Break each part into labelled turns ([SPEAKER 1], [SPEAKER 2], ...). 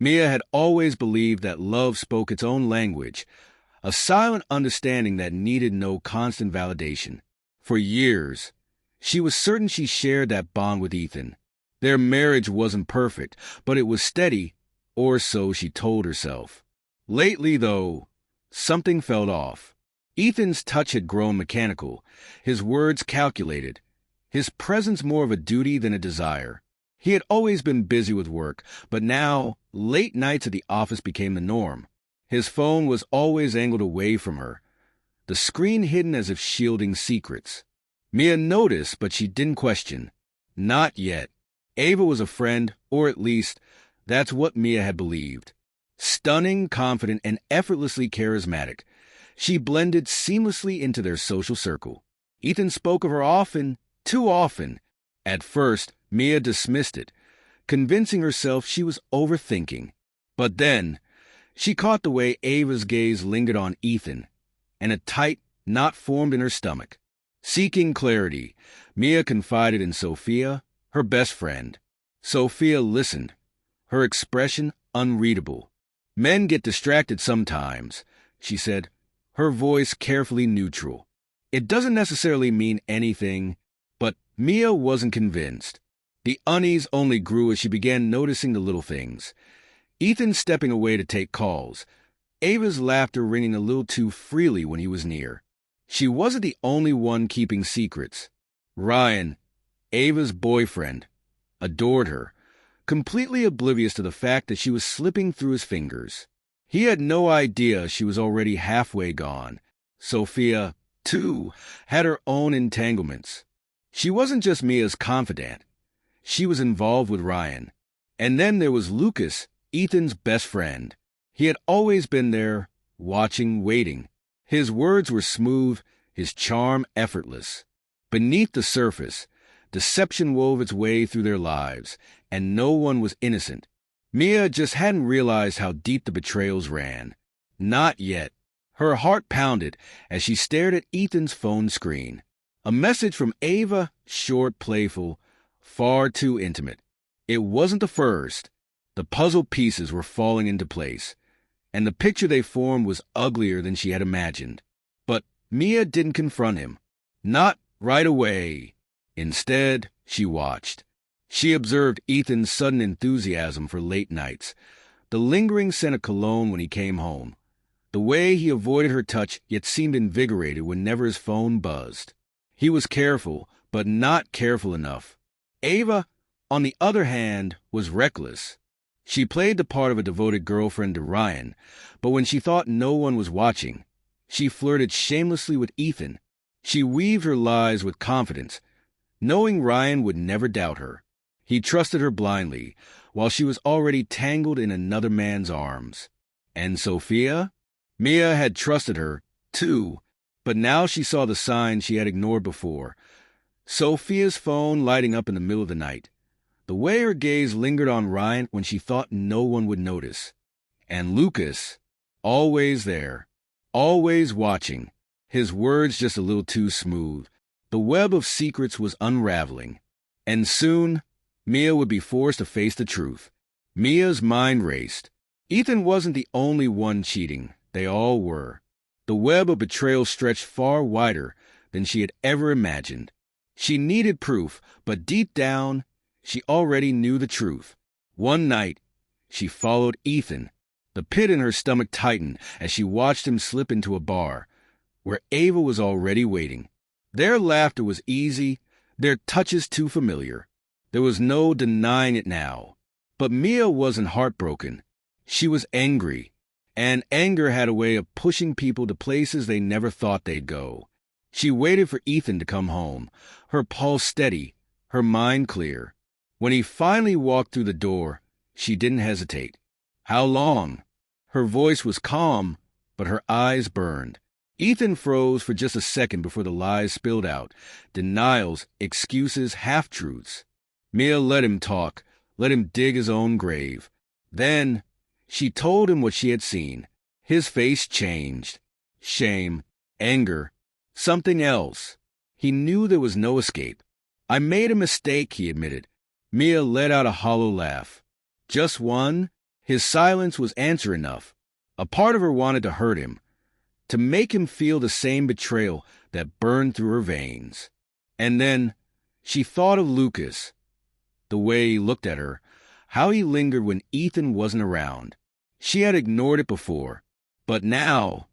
[SPEAKER 1] Mia had always believed that love spoke its own language, a silent understanding that needed no constant validation. For years, she was certain she shared that bond with Ethan. Their marriage wasn't perfect, but it was steady, or so she told herself. Lately, though, something felt off. Ethan's touch had grown mechanical, his words calculated, his presence more of a duty than a desire. He had always been busy with work, but now late nights at the office became the norm. His phone was always angled away from her, the screen hidden as if shielding secrets. Mia noticed, but she didn't question. Not yet. Ava was a friend, or at least, that's what Mia had believed. Stunning, confident, and effortlessly charismatic, she blended seamlessly into their social circle. Ethan spoke of her often, too often. At first, Mia dismissed it, convincing herself she was overthinking. But then, she caught the way Ava's gaze lingered on Ethan, and a tight knot formed in her stomach. Seeking clarity, Mia confided in Sophia, her best friend. Sophia listened, her expression unreadable. "Men get distracted sometimes," she said, her voice carefully neutral. It doesn't necessarily mean anything, but Mia wasn't convinced. The unease only grew as she began noticing the little things. Ethan stepping away to take calls, Ava's laughter ringing a little too freely when he was near. She wasn't the only one keeping secrets. Ryan, Ava's boyfriend, adored her, completely oblivious to the fact that she was slipping through his fingers. He had no idea she was already halfway gone. Sophia, too, had her own entanglements. She wasn't just Mia's confidant. She was involved with Ryan. And then there was Lucas, Ethan's best friend. He had always been there, watching, waiting. His words were smooth, his charm effortless. Beneath the surface, deception wove its way through their lives, and no one was innocent. Mia just hadn't realized how deep the betrayals ran. Not yet. Her heart pounded as she stared at Ethan's phone screen. A message from Ava, short, playful, far too intimate. It wasn't the first. The puzzle pieces were falling into place, and the picture they formed was uglier than she had imagined. But Mia didn't confront him. Not right away. Instead, she watched. She observed Ethan's sudden enthusiasm for late nights, the lingering scent of cologne when he came home, the way he avoided her touch yet seemed invigorated whenever his phone buzzed. He was careful, but not careful enough. Ava, on the other hand, was reckless. She played the part of a devoted girlfriend to Ryan, but when she thought no one was watching, she flirted shamelessly with Ethan. She weaved her lies with confidence, knowing Ryan would never doubt her. He trusted her blindly, while she was already tangled in another man's arms. And Sophia? Mia had trusted her, too, but now she saw the signs she had ignored before. Sophia's phone lighting up in the middle of the night. The way her gaze lingered on Ryan when she thought no one would notice. And Lucas, always there, always watching, his words just a little too smooth. The web of secrets was unraveling. And soon, Mia would be forced to face the truth. Mia's mind raced. Ethan wasn't the only one cheating. They all were. The web of betrayal stretched far wider than she had ever imagined. She needed proof, but deep down, she already knew the truth. One night, she followed Ethan. The pit in her stomach tightened as she watched him slip into a bar, where Ava was already waiting. Their laughter was easy, their touches too familiar. There was no denying it now. But Mia wasn't heartbroken. She was angry, and anger had a way of pushing people to places they never thought they'd go. She waited for Ethan to come home, her pulse steady, her mind clear. When he finally walked through the door, she didn't hesitate. "How long?" Her voice was calm, but her eyes burned. Ethan froze for just a second before the lies spilled out, denials, excuses, half-truths. Mia let him talk, let him dig his own grave. Then she told him what she had seen. His face changed. Shame, anger, something else. He knew there was no escape. "I made a mistake," he admitted. Mia let out a hollow laugh. "Just one?" His silence was answer enough. A part of her wanted to hurt him, to make him feel the same betrayal that burned through her veins. And then she thought of Lucas, the way he looked at her, how he lingered when Ethan wasn't around. She had ignored it before, but now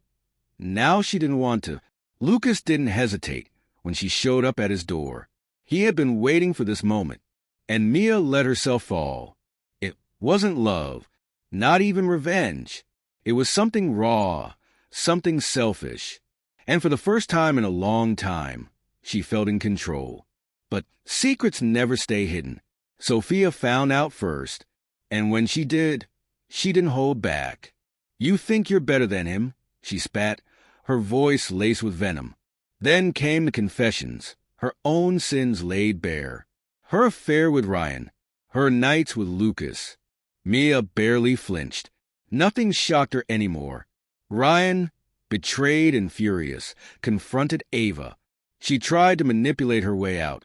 [SPEAKER 1] she didn't want to. Lucas didn't hesitate when she showed up at his door. He had been waiting for this moment, and Mia let herself fall. It wasn't love, not even revenge. It was something raw, something selfish. And for the first time in a long time, she felt in control. But secrets never stay hidden. Sophia found out first, and when she did, she didn't hold back. "You think you're better than him," she spat, her voice laced with venom. Then came the confessions, her own sins laid bare. Her affair with Ryan, her nights with Lucas. Mia barely flinched. Nothing shocked her anymore. Ryan, betrayed and furious, confronted Ava. She tried to manipulate her way out,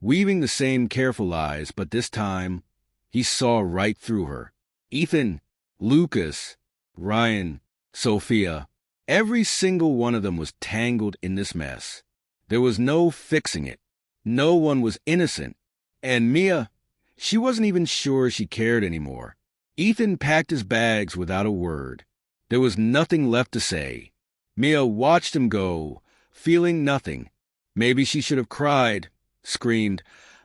[SPEAKER 1] weaving the same careful lies, but this time, he saw right through her. Ethan, Lucas, Ryan, Sophia, every single one of them was tangled in this mess. There was no fixing it. No one was innocent. And Mia, she wasn't even sure she cared anymore. Ethan packed his bags without a word. There was nothing left to say. Mia watched him go, feeling nothing. Maybe she should have cried, screamed,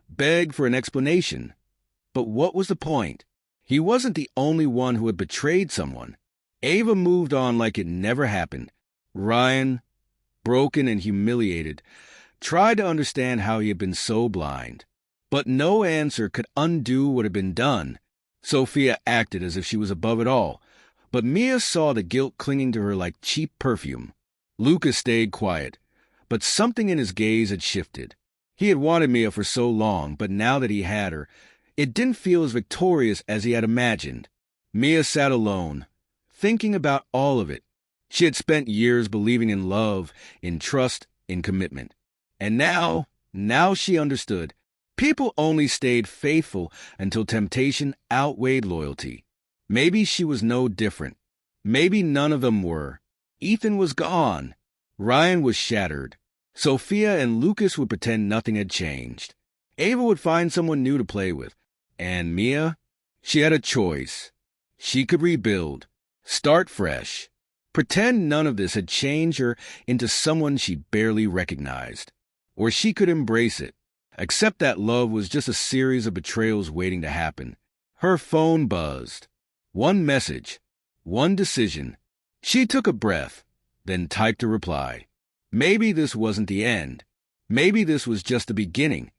[SPEAKER 1] begged for an explanation. But what was the point? He wasn't the only one who had betrayed someone. Ava moved on like it never happened. Ryan, broken and humiliated, tried to understand how he had been so blind. But no answer could undo what had been done. Sophia acted as if she was above it all, but Mia saw the guilt clinging to her like cheap perfume. Lucas stayed quiet, but something in his gaze had shifted. He had wanted Mia for so long, but now that he had her, it didn't feel as victorious as he had imagined. Mia sat alone, thinking about all of it. She had spent years believing in love, in trust, in commitment. And now she understood. People only stayed faithful until temptation outweighed loyalty. Maybe she was no different. Maybe none of them were. Ethan was gone. Ryan was shattered. Sophia and Lucas would pretend nothing had changed. Ava would find someone new to play with. And Mia? She had a choice. She could rebuild, start fresh, pretend none of this had changed her into someone she barely recognized. Or she could embrace it, accept that love was just a series of betrayals waiting to happen. Her phone buzzed. One message, one decision. She took a breath, then typed a reply. Maybe this wasn't the end. Maybe this was just the beginning.